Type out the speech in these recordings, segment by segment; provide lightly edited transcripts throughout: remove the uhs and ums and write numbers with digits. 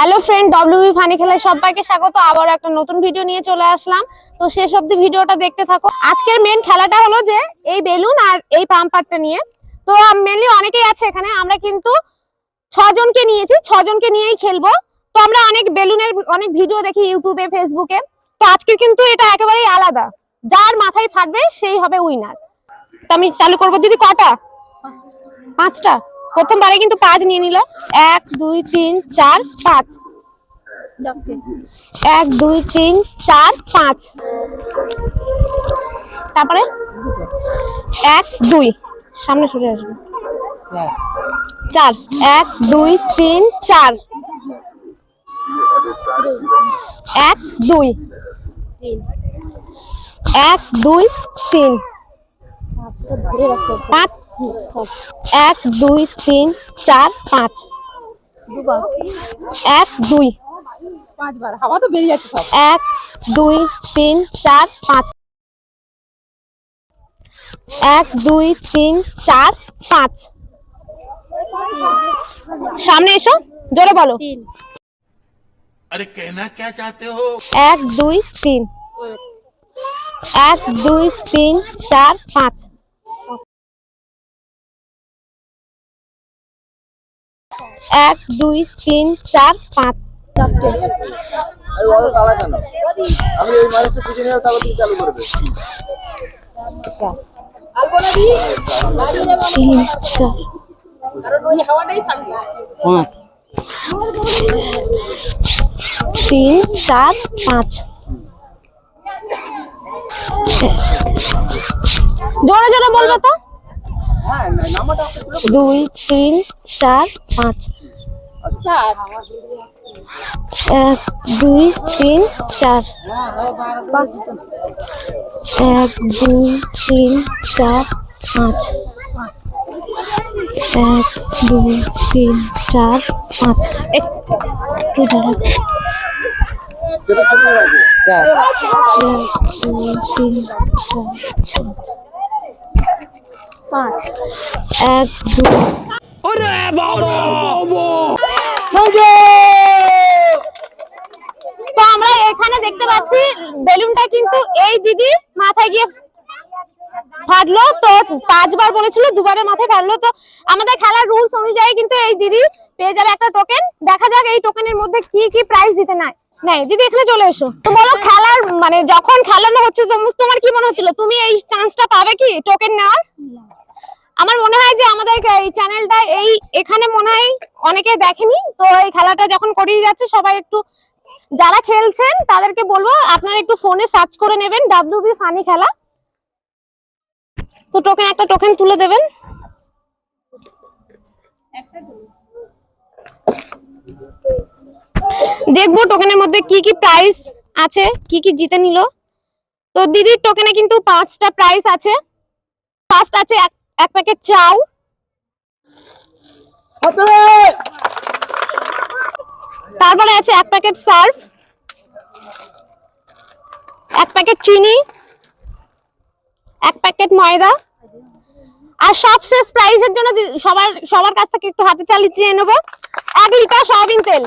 Hello friend, WB funny খেলায় সবাইকে স্বাগত। আবার একটা নতুন ভিডিও নিয়ে চলে আসলাম, তো শেষ অবধি ভিডিওটা দেখতে থাকো। আজকের মেন খেলাটা হলো যে এই বেলুন আর এই পাম্পারটা নিয়ে। তো মেনলি অনেকেই আছে এখানে, আমরা কিন্তু 6 জনকে নিয়েছি, 6 জনকে নিয়েই খেলবো। তো আমরা অনেক বেলুনের অনেক ভিডিও দেখি ইউটিউবে, ফেসবুকে। তো আজকে কিন্তু এটা একেবারেই আলাদা, যার মাথায় ফাটবে সেই হবে উইনার। তো আমি চালু করবো। দিদি কটা? 5টা। প্রথমবারে কিন্তু 5 নিয়ে নিল। 1 2 3 4 5। 1 2 3 4 5। তারপরে 1 2 সামনে সরে আসবে। 4 1 2 3 4। 1 2 1 2 3 5। 1 2 3 4 5। 1 2 5বার হাওয়া তো বেরিয়ে যাচ্ছে সব। 1 2 3 4 5। 1 2 3 4 5। সামনে এসো, জোরে বলো। अरे कहना क्या चाहते हो? 1 2 3। 1 2 3 4 5। 1 2 3 4 5। আমি এই মানুষটা খুঁজে নিয়ে তারপর তুমি চালু করবে। 3 4। কারণ ওই হাওয়াটাই থাকবে। 3 4 5। জোরে জোরে বলবে তো। হ্যাঁ নাম্বারটা 2 3 4 5। 1 2 3 4 5। 1 2 3 4 5। 1 2 3 4 5। একটু দাঁড়াও। 1 2 3 4 5। 1 2। अरे बाबा তো আমরা এখানে দেখতে পাচ্ছি বেলুনটা কিন্তু এই দিদি মাথায় গিয়ে ফাটলো। তো 5 বার বলেছিল, 2 বারের মাথায় ফাটলো। তো আমাদের খেলার রুলস অনুযায়ী কিন্তু এই দিদি পেয়ে যাবে একটা টোকেন। দেখা যাক এই টোকেনের মধ্যে কি কি প্রাইজ দিতে নাই। দিদি এখানে চলে এসো। তো বলো, খেলার মানে যখন খেলানো হচ্ছে তোমার কি মনে হচ্ছিল, তুমি এই চান্সটা পাবে কি টোকেন নেওয়ার? আমার মনে হয় যে আমাদের এই চ্যানেলটা এখানে মনে হয় অনেকে দেখেনি। তো এই খেলাটা যখন করিয়ে যাচ্ছে, সবাই একটু যারা খেলছেন তাদেরকে বলবো আপনারা একটু ফোনে সার্চ করে নেবেন ডাব্লিউবি ফানি খেলা। তো একটা টোকেন তুলে দেবেন। দেখবো টোকেনের মধ্যে কি কি প্রাইস আছে, কি কি জিতে নিল। তো দিদির টোকেনে কিন্তু 5টা প্রাইস আছে। ফার্স্ট আছে এক প্যাকেট চাউ। তারপরে আছে 1 প্যাকেট সার্ফ, 1 প্যাকেট চিনি, 1 প্যাকেট ময়দা। আর সবশেষ প্রাইজের জন্য সবার কাছ থেকে একটু হাতে তালি চেয়ে নেবো 1 লিটার সয়াবিন তেল।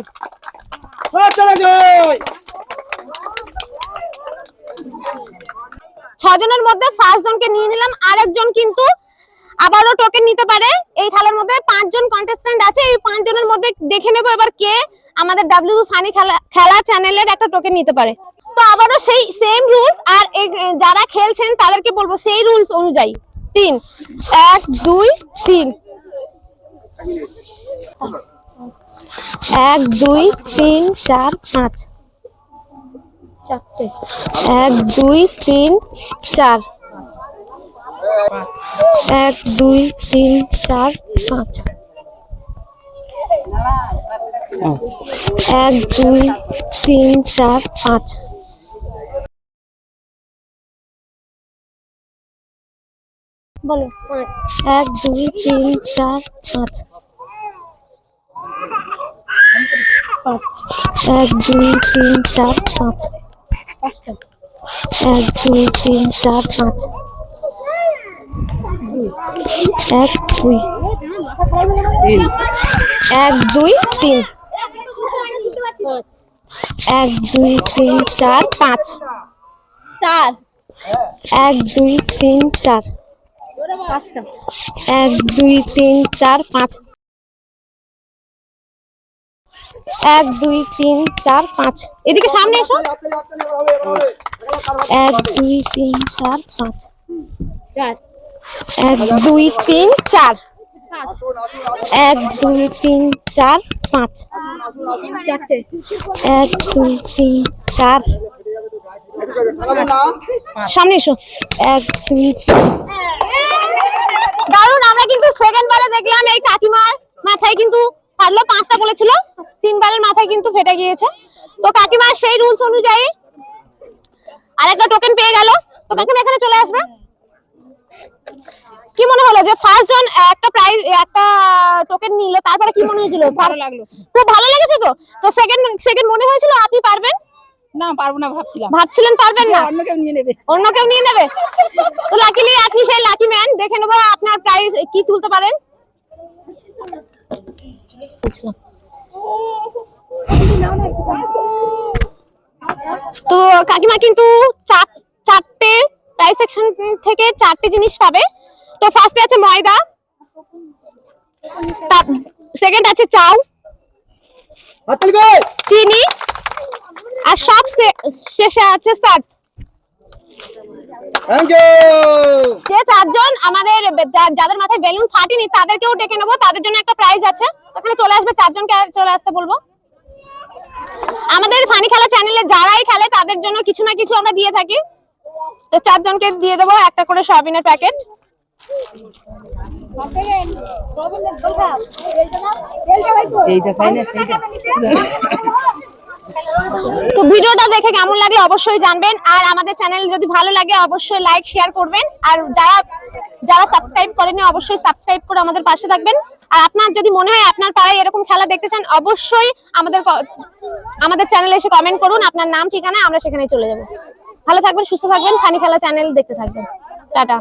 6 জনের মধ্যে ফার্স্ট জনকে নিয়ে নিলাম। আরেকজন কিন্তু আবারও টোকেন নিতে পারে। এই খেলার মধ্যে 5 জন কন্টেস্ট্যান্ট আছে। এই 5 জনের মধ্যে দেখে নেবো এবার কে আমাদের ডাব্লিউবি ফানি খেলা চ্যানেলের একটা টোকেন নিতে পারে। তো আবারও সেই সেম রুলস, আর যারা খেলছেন তাদেরকে বলবো সেই রুলস অনুযায়ী 3 1 2 3। 1 2 3 4 5। 1 2 3 4। 1 2 3 4 5। 1 2 3 4 5। বলো 1 2 3 4 5। 1 2 3 4 5। 1 2 3 4 5। 1 2 1 2 3। 1 2 3 4 5 4 1 2 3 4 5টা 1 2 3 4 5 1 2 3 4 5 এদিকে সামনে এসো 1 2 3 4 5 4 1 2 3 4 1 2 3 4 5 চারটে 1 2 3 4 সামনে এসো 1 2 দারুন। আমরা কিন্তু সেকেন্ড বারে দেখলাম এই কাকিমার মাথায় কিন্তু পারলো, 5টা বলেছিল, 3 বারের মাথায় কিন্তু ফেটে গিয়েছে। তো কাকিমা সেই রুলস অনুযায়ী আরেকটা টোকেন পেয়ে গেল। তো কাকিমা এখানে চলে আসবে। কি মনে হলো যে ফার্স্ট জন একটা প্রাইজ একটা টোকেন নিল, তারপরে কি মনে হয়েছিল? ভালো লাগলো। খুব ভালো লেগেছে। তো তো সেকেন্ড মনে হয়েছিল আপনি পারবেন? না পারবো না ভাবছিলাম। ভাবছিলেন পারবেন না? অন্য কেউ নিয়ে নেবে। অন্য কেউ নিয়ে নেবে। তো লাকিলি আপনি সেই লাকি ম্যান। দেখে নেবো আপনার প্রাইজ কি তুলতে পারেন। তো কাকিমা কিন্তু চারটে প্রাইস সেকশন থেকে 4টে জিনিস পাবে। তো ফার্স্টে আছে ময়দা, সেকেন্ড আছে চাউ, চিনি, আর সব শেষে আছে সার্ফ। Thank you. যে 4 জন আমাদের যাদের মাথায় বেলুন ফাটেনি তাদেরকেও ডেকে নেবো, তাদের জন্য একটা প্রাইজ আছে। ওখানে চলে আসবে, 4 জনকে চলে আসতে বলবো। আমাদের ফানি খেলা চ্যানেলে যারাই খেলে তাদের জন্য কিছু না কিছু আমরা দিয়ে থাকি। তো 4 জনকে দিয়ে দেবো একটা করে সয়াবিনের প্যাকেট। তো ভিডিওটা দেখে কেমন লাগলো অবশ্যই জানবেন। আর আমাদের চ্যানেল যদি ভালো লাগে অবশ্যই লাইক শেয়ার করবেন। আর যারা সাবস্ক্রাইব করেনি অবশ্যই সাবস্ক্রাইব করে আমাদের পাশে থাকবেন। আর আপনার যদি মনে হয় আপনার পাড়ায় এরকম খেলা দেখতে চান অবশ্যই আমাদের চ্যানেলে এসে কমেন্ট করুন, আপনার নাম ঠিকানা, আমরা সেখানে চলে যাব। ভালো থাকবেন, সুস্থ থাকবেন, ফানি খেলা চ্যানেল দেখতে থাকবেন। টাটা।